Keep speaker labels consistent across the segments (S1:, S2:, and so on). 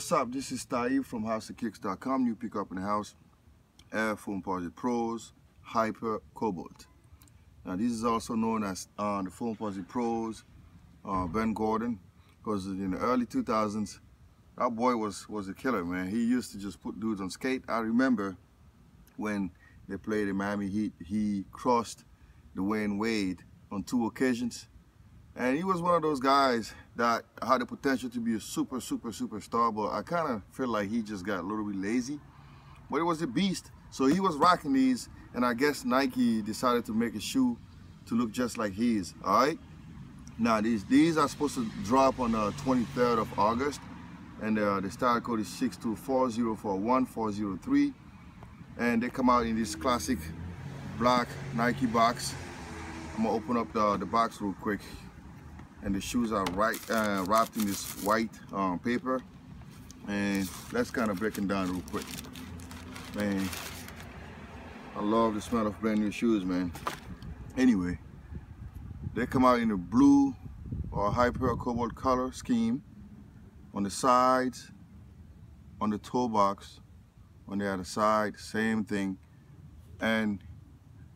S1: what's up? This is Taib from HouseOfKicks.com. You pick up in the house Air Foamposite Pros Hyper Cobalt. Now this is also known as the Foamposite Pros Ben Gordon, because in the early 2000s that boy was a killer, man. He used to just put dudes on skate. I remember when they played in Miami Heat, he crossed Dwayne Wade on 2 occasions. And he was one of those guys that had the potential to be a superstar, but I kind of feel like he just got a little bit lazy. But he was a beast. So he was rocking these, and I guess Nike decided to make a shoe to look just like his, all right? Now, these are supposed to drop on the 23rd of August, and the style code is 624041403, and they come out in this classic black Nike box. I'm gonna open up the box real quick. And the shoes are wrapped in this white paper, and let's kind of break them down real quick. Man, I love the smell of brand new shoes, man. Anyway, they come out in a blue or hyper cobalt color scheme on the sides, on the toe box, on the other side, same thing, and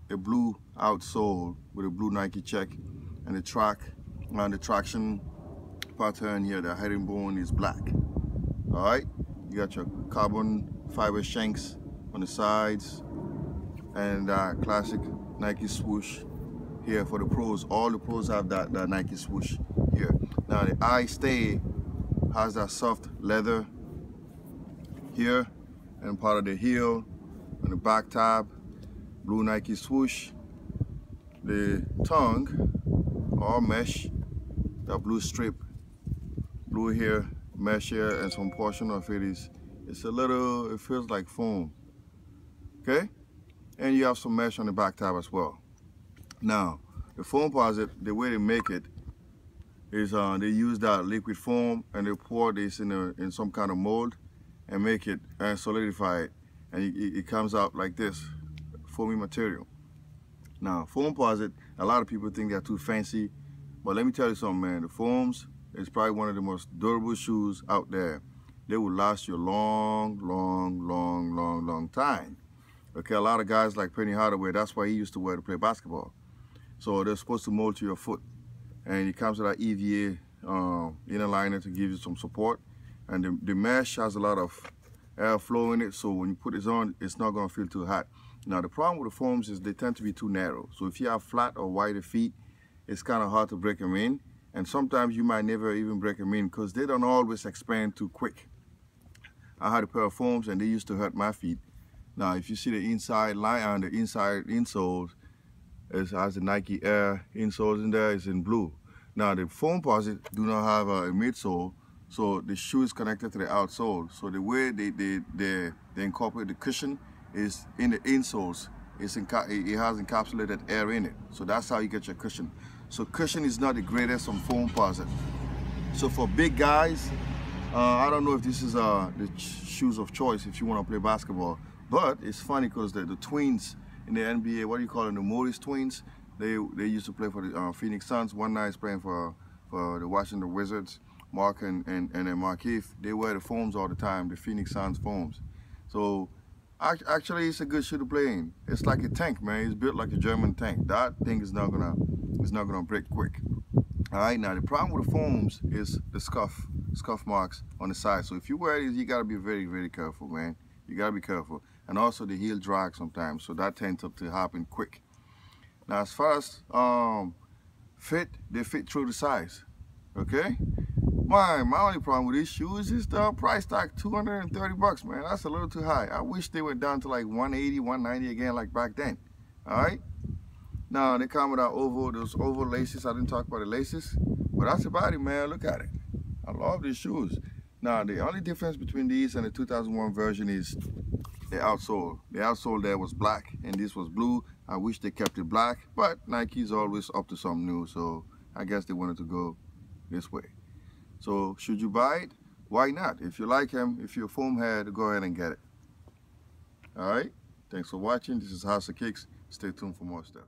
S1: a blue outsole with a blue Nike check, and the traction pattern here, the herringbone is black. All right, you got your carbon fiber shanks on the sides, and classic Nike swoosh here for the pros. All the pros have that Nike swoosh here. Now the eye stay has that soft leather here, and part of the heel and the back tab, blue Nike swoosh. The tongue or mesh, that blue strip, blue here, mesh here, and some portion of it is, it feels like foam, okay? And you have some mesh on the back tab as well. Now, the Foamposite, the way they make it is they use that liquid foam, and they pour this in some kind of mold and make it and solidify it, and it comes out like this, foamy material. Now, Foamposite, a lot of people think they're too fancy, but let me tell you something, man. The foams is probably one of the most durable shoes out there. They will last you a long time. Okay, a lot of guys like Penny Hardaway, that's why he used to wear to play basketball. So they're supposed to mold to your foot, and it comes with that EVA inner liner to give you some support. And the mesh has a lot of airflow in it, so when you put this on, it's not gonna feel too hot. Now the problem with the foams is they tend to be too narrow. So if you have flat or wider feet, it's kind of hard to break them in, and sometimes you might never even break them in because they don't always expand too quick. I had a pair of foams, and they used to hurt my feet. Now, if you see the inside line on the inside insoles, it has the Nike Air insoles in there. It's in blue. Now, the Foamposite do not have a midsole, so the shoe is connected to the outsole. So the way they incorporate the cushion is in the insoles. It has encapsulated air in it, so that's how you get your cushion. So cushion is not the greatest on Foamposite. So for big guys, I don't know if this is the shoes of choice if you want to play basketball, but it's funny because the twins in the NBA, what do you call them, the Morris twins, they used to play for the Phoenix Suns. One night is playing for the Washington Wizards. Mark and Markieff, they wear the foams all the time, the Phoenix Suns foams. So actually, it's a good shoe to play in. It's like a tank, man. It's built like a German tank. That thing is not gonna break quick. All right. Now the problem with the foams is the scuff marks on the side. So if you wear these, you gotta be very careful, man. You gotta be careful. And also the heel drag sometimes, so that tends to happen quick. Now as far as fit, they fit through the size. Okay. My only problem with these shoes is the price tag, $230, man. That's a little too high. I wish they went down to like 180, 190 again, like back then. All right. Now they come with those oval laces. I didn't talk about the laces, but that's about it, man. Look at it. I love these shoes. Now the only difference between these and the 2001 version is the outsole. The outsole there was black, and this was blue. I wish they kept it black, but Nike's always up to something new, so I guess they wanted to go this way. So should you buy it? Why not? If you like him, if you're a foam head, go ahead and get it. All right. Thanks for watching. This is House of Kicks. Stay tuned for more stuff.